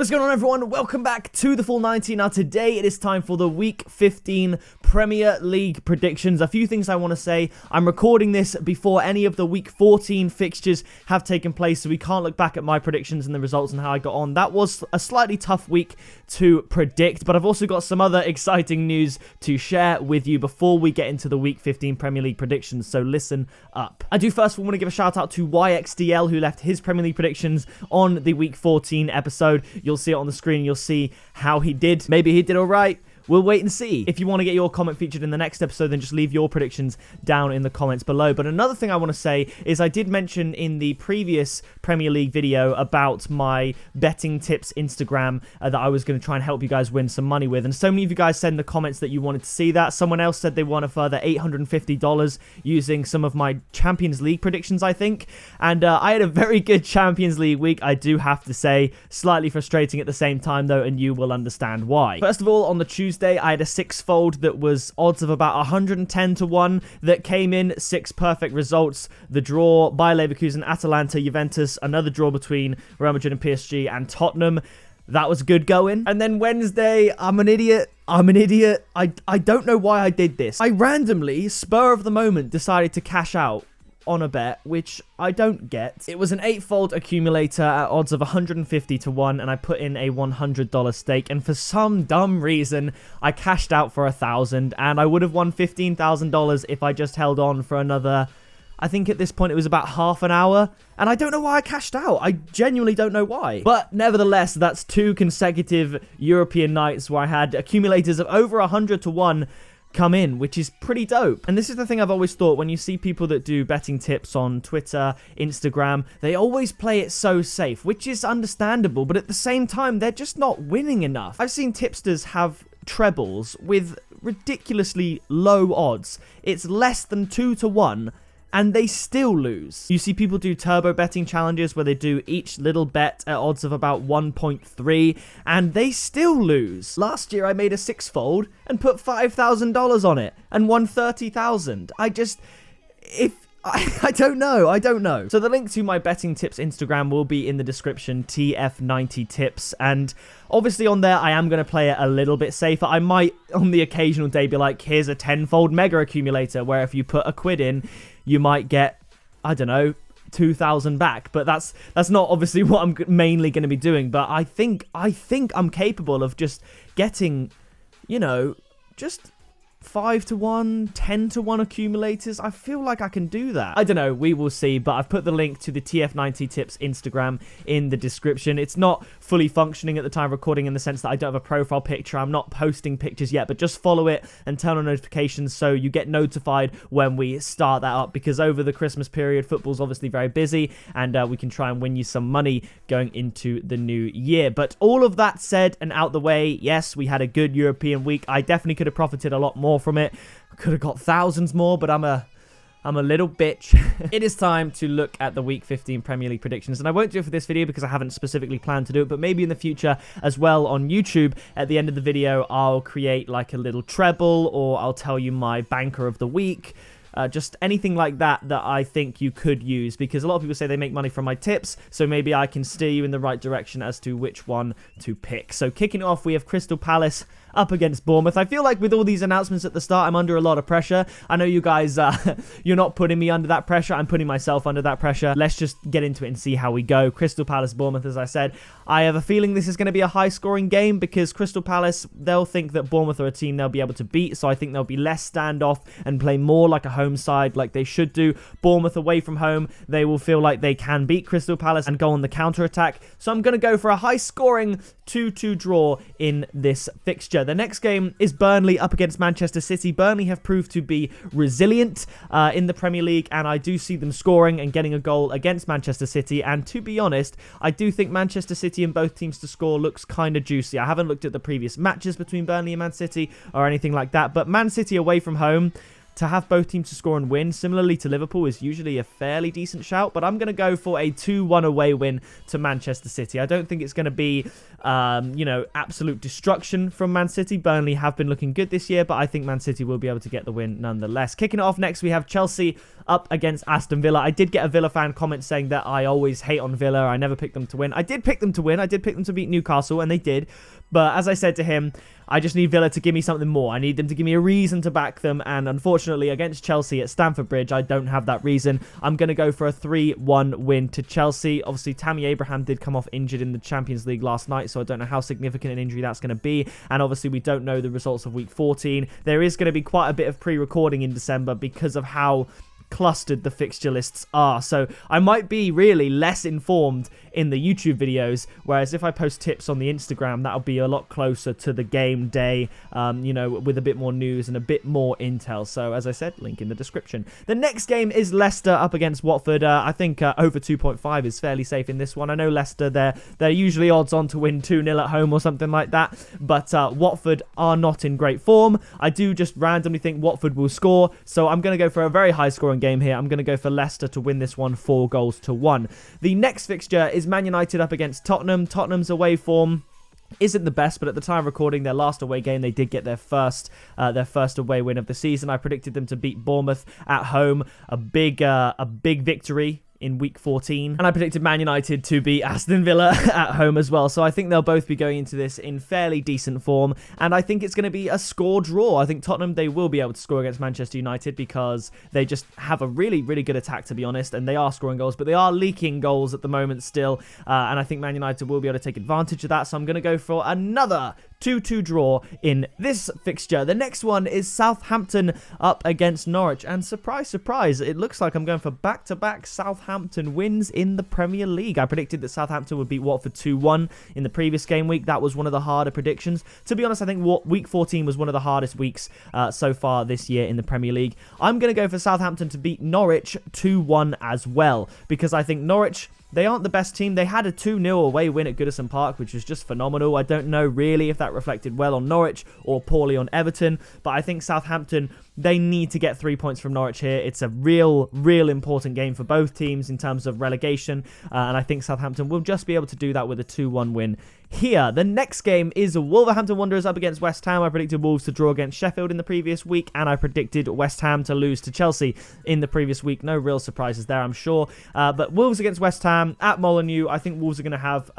What is going on, everyone? Welcome back to the Full 90. Now today it is time for the Week 15 Premier League predictions. A few things I want to say. I'm recording this before any of the Week 14 fixtures have taken place, so we can't look back at my predictions and the results and how I got on. That was a slightly tough week to predict, but I've also got some other exciting news to share with you before we get into the Week 15 Premier League predictions, so listen up. I do first of all want to give a shout out to YXDL, who left his Premier League predictions on the Week 14 episode. You'll see it on the screen. You'll see how he did. Maybe he did all right. We'll wait and see. If you want to get your comment featured in the next episode, then just leave your predictions down in the comments below. But another thing I want to say is I did mention in the previous Premier League video about my betting tips Instagram that I was going to try and help you guys win some money with. And so many of you guys said in the comments that you wanted to see that. Someone else said they won a further $850 using some of my Champions League predictions, I think. And I had a very good Champions League week, I do have to say. Slightly frustrating at the same time, though, and you will understand why. First of all, on the Tuesday, I had a six-fold that was odds of about 110 to 1 that came in. 6 perfect results. The draw by Leverkusen, Atalanta, Juventus, another draw between Real Madrid and PSG, and Tottenham. That was good going. And then Wednesday, I'm an idiot. I don't know why I did this. I randomly, spur of the moment, decided to cash out on a bet, which I don't get. It was an 8-fold accumulator at odds of 150 to 1, and I put in a $100 stake, and for some dumb reason, I cashed out for $1,000, and I would have won $15,000 if I just held on for another, I think at this point it was about half an hour, and I don't know why I cashed out. I genuinely don't know why. But nevertheless, that's 2 consecutive European nights where I had accumulators of over 100 to 1 come in, which is pretty dope. And this is the thing I've always thought, when you see people that do betting tips on Twitter, Instagram, they always play it so safe, which is understandable, but at the same time, they're just not winning enough. I've seen tipsters have trebles with ridiculously low odds. It's less than 2 to 1, and they still lose. You see people do turbo betting challenges where they do each little bet at odds of about 1.3, and they still lose. Last year I made a 6-fold and put $5,000 on it and won $30,000. I don't know. So the link to my betting tips Instagram will be in the description, TF90 tips, and obviously on there I am going to play it a little bit safer. I might on the occasional day be like, here's a 10-fold mega accumulator, where if you put a quid in, you might get, I don't know, 2,000 back. But that's not obviously what I'm mainly going to be doing. But I think I'm capable of just getting, you know, just 5 to 1, 10 to 1 accumulators. I feel like I can do that. I don't know, we will see, but I've put the link to the TF90 tips Instagram in the description. It's not fully functioning at the time of recording in the sense that I don't have a profile picture. I'm not posting pictures yet, but just follow it and turn on notifications so you get notified when we start that up, because over the Christmas period, football's obviously very busy, and we can try and win you some money going into the new year. But all of that said and out the way, yes, we had a good European week. I definitely could have profited a lot more from it. I could have got thousands more, but I'm a little bitch. It is time to look at the Week 15 Premier League predictions, and I won't do it for this video because I haven't specifically planned to do it, but maybe in the future as well on YouTube. At the end of the video, I'll create like a little treble, or I'll tell you my banker of the week. Just anything like that I think you could use, because a lot of people say they make money from my tips, so maybe I can steer you in the right direction as to which one to pick. So kicking off, we have Crystal Palace up against Bournemouth. I feel like with all these announcements at the start, I'm under a lot of pressure. I know you guys, you're not putting me under that pressure. I'm putting myself under that pressure. Let's just get into it and see how we go. Crystal Palace, Bournemouth, as I said. I have a feeling this is going to be a high-scoring game, because Crystal Palace, they'll think that Bournemouth are a team they'll be able to beat, so I think they'll be less standoff and play more like a home side, like they should do. Bournemouth away from home, they will feel like they can beat Crystal Palace and go on the counter-attack. So I'm going to go for a high-scoring 2-2 draw in this fixture. The next game is Burnley up against Manchester City. Burnley have proved to be resilient in the Premier League, and I do see them scoring and getting a goal against Manchester City. And to be honest, I do think Manchester City and both teams to score looks kind of juicy. I haven't looked at the previous matches between Burnley and Man City or anything like that, but Man City away from home, to have both teams to score and win, similarly to Liverpool, is usually a fairly decent shout, but I'm going to go for a 2-1 away win to Manchester City. I don't think it's going to be, absolute destruction from Man City. Burnley have been looking good this year, but I think Man City will be able to get the win nonetheless. Kicking it off next, we have Chelsea up against Aston Villa. I did get a Villa fan comment saying that I always hate on Villa. I never pick them to win. I did pick them to win. I did pick them to beat Newcastle, and they did. But as I said to him, I just need Villa to give me something more. I need them to give me a reason to back them. And unfortunately, against Chelsea at Stamford Bridge, I don't have that reason. I'm going to go for a 3-1 win to Chelsea. Obviously, Tammy Abraham did come off injured in the Champions League last night, so I don't know how significant an injury that's going to be. And obviously, we don't know the results of Week 14. There is going to be quite a bit of pre-recording in December because of how clustered the fixture lists are, so I might be really less informed in the YouTube videos, whereas if I post tips on the Instagram, that'll be a lot closer to the game day, with a bit more news and a bit more intel. So as I said, link in the description. The next game is Leicester up against Watford. I think over 2.5 is fairly safe in this one. I know Leicester, they're usually odds on to win 2-0 at home or something like that, but Watford are not in great form. I do just randomly think Watford will score, so I'm going to go for a very high scoring game here. I'm going to go for Leicester to win this one 4-1. The next fixture is Man United up against Tottenham. Tottenham's away form isn't the best, but at the time of recording their last away game, they did get their first away win of the season. I predicted them to beat Bournemouth at home, a big victory in Week 14. And I predicted Man United to beat Aston Villa at home as well. So I think they'll both be going into this in fairly decent form. And I think it's going to be a score draw. I think Tottenham, they will be able to score against Manchester United because they just have a really, really good attack, to be honest. And they are scoring goals, but they are leaking goals at the moment still. And I think Man United will be able to take advantage of that. So I'm going to go for another 2-2 draw in this fixture. The next one is Southampton up against Norwich. And surprise, surprise, it looks like I'm going for back-to-back Southampton wins in the Premier League. I predicted that Southampton would beat Watford 2-1 in the previous game week. That was one of the harder predictions. To be honest, I think Week 14 was one of the hardest weeks so far this year in the Premier League. I'm going to go for Southampton to beat Norwich 2-1 as well, because I think Norwich, they aren't the best team. They had a 2-0 away win at Goodison Park, which was just phenomenal. I don't know really if that reflected well on Norwich or poorly on Everton, but I think Southampton, they need to get 3 points from Norwich here. It's a real important game for both teams in terms of relegation, and I think Southampton will just be able to do that with a 2-1 win here. The next game is Wolverhampton Wanderers up against West Ham. I predicted Wolves to draw against Sheffield in the previous week, and I predicted West Ham to lose to Chelsea in the previous week. No real surprises there, I'm sure. But Wolves against West Ham at Molineux, I think Wolves are going to have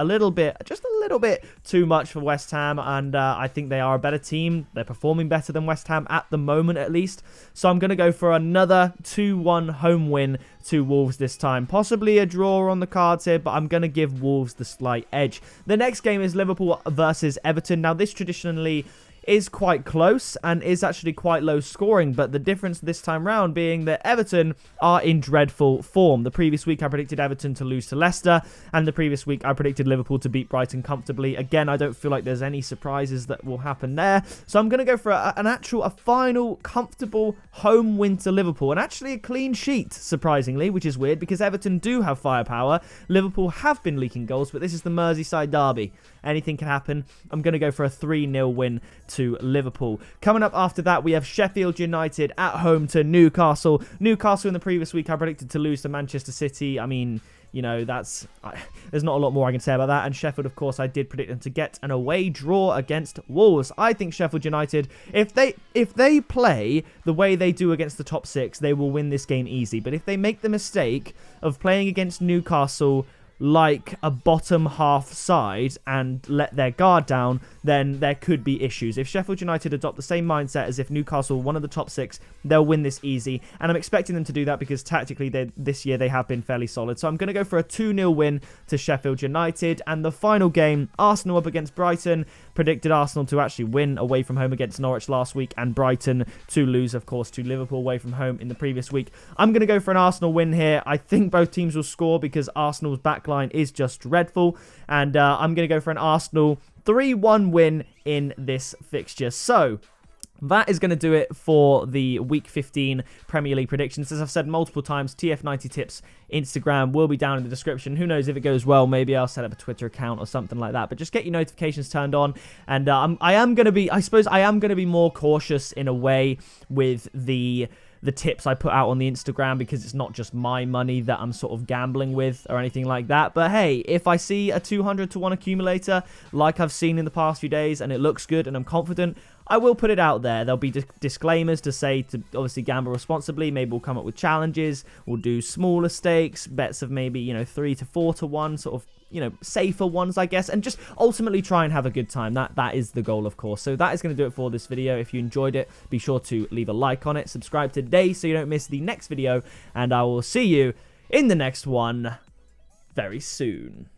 just a little bit too much for West Ham, and I think they are a better team. They're performing better than West Ham at the moment, at least. So I'm going to go for another 2-1 home win to Wolves this time. Possibly a draw on the cards here, but I'm going to give Wolves the slight edge. The next game is Liverpool versus Everton. Now, this traditionally is quite close and is actually quite low scoring, but the difference this time round being that Everton are in dreadful form. The previous week I predicted Everton to lose to Leicester, and the previous week I predicted Liverpool to beat Brighton comfortably. Again, I don't feel like there's any surprises that will happen there, so I'm going to go for a final comfortable home win to Liverpool, and actually a clean sheet, surprisingly, which is weird because Everton do have firepower. Liverpool have been leaking goals, but this is the Merseyside derby. Anything can happen. I'm going to go for a 3-0 win to Liverpool. Coming up after that, we have Sheffield United at home to Newcastle. Newcastle in the previous week I predicted to lose to Manchester City. I mean, there's not a lot more I can say about that. And Sheffield, of course, I did predict them to get an away draw against Wolves. I think Sheffield United, if they play the way they do against the top six, they will win this game easy. But if they make the mistake of playing against Newcastle like a bottom half side and let their guard down, then there could be issues. If Sheffield United adopt the same mindset as if Newcastle were one of the top six, they'll win this easy. And I'm expecting them to do that because tactically this year they have been fairly solid. So I'm going to go for a 2-0 win to Sheffield United. And the final game, Arsenal up against Brighton. Predicted Arsenal to actually win away from home against Norwich last week, and Brighton to lose, of course, to Liverpool away from home in the previous week. I'm going to go for an Arsenal win here. I think both teams will score because Arsenal's backline is just dreadful, and I'm going to go for an Arsenal 3-1 win in this fixture. So that is going to do it for the Week 15 Premier League predictions. As I've said multiple times, TF90 Tips Instagram will be down in the description. Who knows, if it goes well, maybe I'll set up a Twitter account or something like that. But just get your notifications turned on. And I am going to be more cautious in a way with the the tips I put out on the Instagram, because it's not just my money that I'm sort of gambling with or anything like that. But hey, if I see a 200 to 1 accumulator like I've seen in the past few days and it looks good and I'm confident, I will put it out there. There'll be disclaimers to say to obviously gamble responsibly. Maybe we'll come up with challenges. We'll do smaller stakes, bets of maybe, 3 to 4 to 1, sort of, safer ones, I guess, and just ultimately try and have a good time. That is the goal, of course. So that is going to do it for this video. If you enjoyed it, be sure to leave a like on it, subscribe today so you don't miss the next video, and I will see you in the next one very soon.